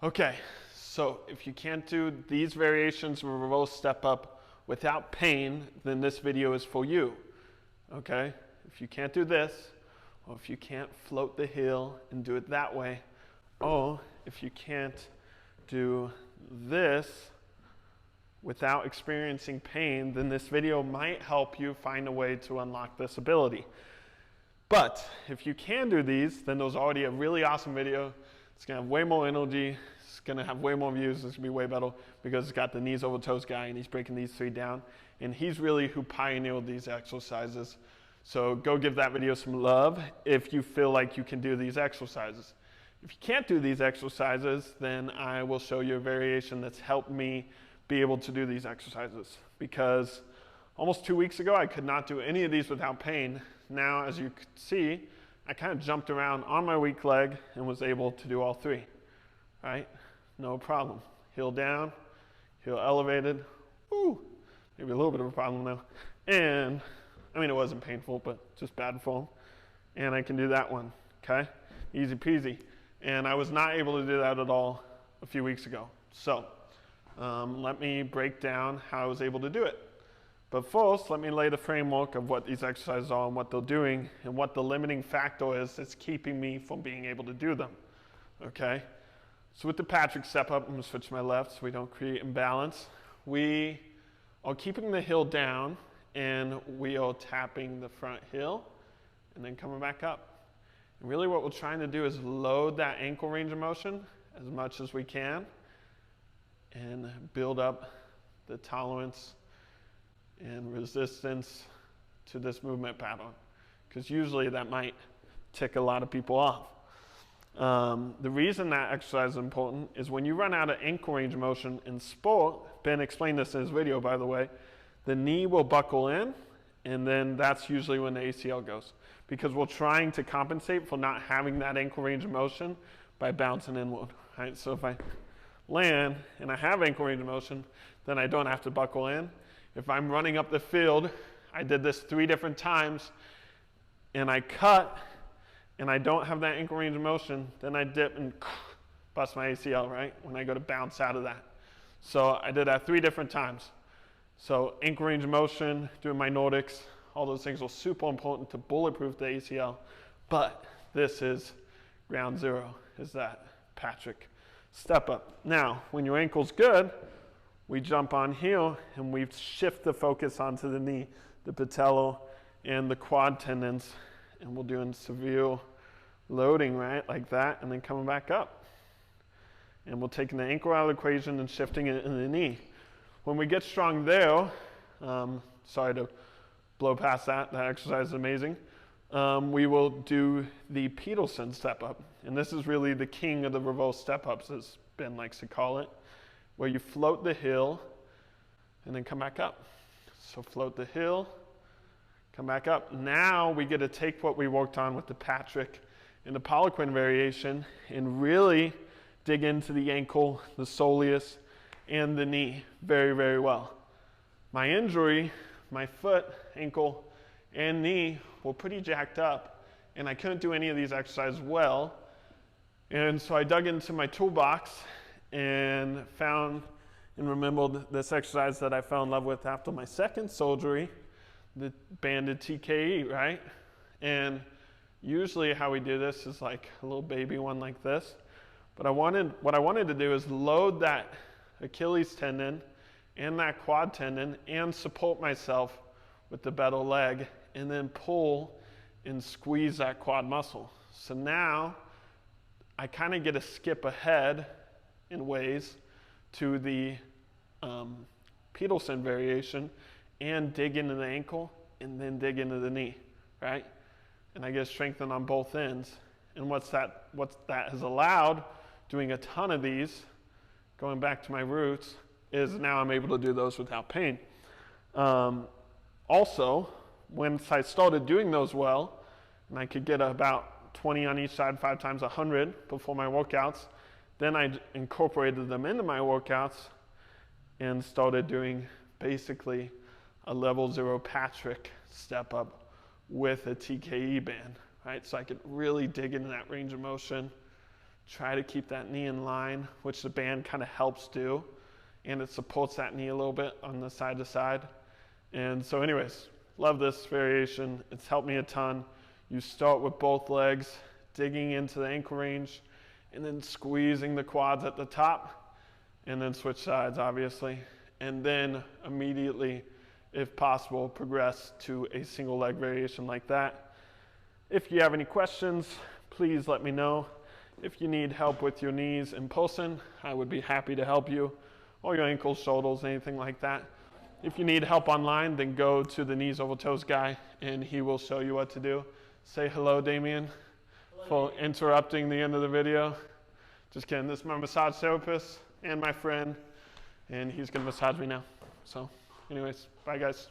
Okay, so if you can't do these variations of a reverse step up without pain, then this video is for you. Okay, if you can't do this, or if you can't float the heel and do it that way, or if you can't do this without experiencing pain, then this video might help you find a way to unlock this ability. But if you can do these, then there's already a really awesome video. It's gonna have way more energy. It's gonna have way more views. It's gonna be way better because it's got the knees over toes guy and he's breaking these three down. And he's really who pioneered these exercises. So go give that video some love if you feel like you can do these exercises. If you can't do these exercises, then I will show you a variation that's helped me be able to do these exercises. Because almost 2 weeks ago, I could not do any of these without pain. Now, as you can see, I kind of jumped around on my weak leg and was able to do all three, right? No problem. Heel down, heel elevated. Ooh, maybe a little bit of a problem now. And, I mean, it wasn't painful, but just bad form. And I can do that one, okay? Easy peasy. And I was not able to do that at all a few weeks ago. So, let me break down how I was able to do it. But first, let me lay the framework of what these exercises are and what they're doing and what the limiting factor is that's keeping me from being able to do them, okay? So with the Patrick step up, I'm gonna switch to my left so we don't create imbalance. We are keeping the heel down and we are tapping the front heel and then coming back up. And really what we're trying to do is load that ankle range of motion as much as we can and build up the tolerance and resistance to this movement pattern, because usually that might tick a lot of people off. The reason that exercise is important is when you run out of ankle range of motion in sport, Ben explained this in his video by the way, the knee will buckle in and then that's usually when the ACL goes, because we're trying to compensate for not having that ankle range of motion by bouncing inward, right? So if I land and I have ankle range of motion, then I don't have to buckle in. If I'm running up the field, I did this 3 different times, and I cut, and I don't have that ankle range of motion, then I dip and bust my ACL, right? When I go to bounce out of that. So I did that 3 different times. So ankle range of motion, doing my Nordics, all those things are super important to bulletproof the ACL. But this is ground zero, is that Patrick step up. Now, when your ankle's good, we jump on here and we shift the focus onto the knee, the patella and the quad tendons, and we're doing severe loading, right, like that, and then coming back up. And we're taking the ankle out of the equation and shifting it in the knee. When we get strong there, sorry to blow past that, that exercise is amazing. We will do the Peterson step up. And this is really the king of the reverse step ups, as Ben likes to call it, where you float the heel and then come back up. So float the heel, come back up. Now we get to take what we worked on with the Patrick and the Poliquin variation and really dig into the ankle, the soleus, and the knee very, very well. My injury, my foot, ankle, and knee were pretty jacked up, and I couldn't do any of these exercises well. And so I dug into my toolbox and found and remembered this exercise that I fell in love with after my second surgery, the banded TKE, right? And usually how we do this is like a little baby one like this. But what I wanted to do is load that Achilles tendon and that quad tendon and support myself with the better leg and then pull and squeeze that quad muscle. So now I kind of get a skip ahead in ways to the Peterson variation and dig into the ankle and then dig into the knee, right? And I get strengthened on both ends. And what that has allowed, doing a ton of these, going back to my roots, is now I'm able to do those without pain. Also, once I started doing those well, and I could get about 20 on each side, 5 times 100 before my workouts, then I incorporated them into my workouts and started doing basically a level 0 Patrick step up with a TKE band, right? So I could really dig into that range of motion, Try to keep that knee in line, which the band kind of helps do. And it supports that knee a little bit on the side to side. And so anyways, love this variation. It's helped me a ton. You start with both legs, digging into the ankle range, and then squeezing the quads at the top, and then switch sides, obviously. And then immediately, if possible, progress to a single leg variation like that. If you have any questions, please let me know. If you need help with your knees in person, I would be happy to help you, or your ankles, shoulders, anything like that. If you need help online, then go to the Knees Over Toes guy, and he will show you what to do. Say hello, Damien, for interrupting the end of the video. Just kidding, this is my massage therapist and my friend, and he's gonna massage me now. So anyways, bye guys.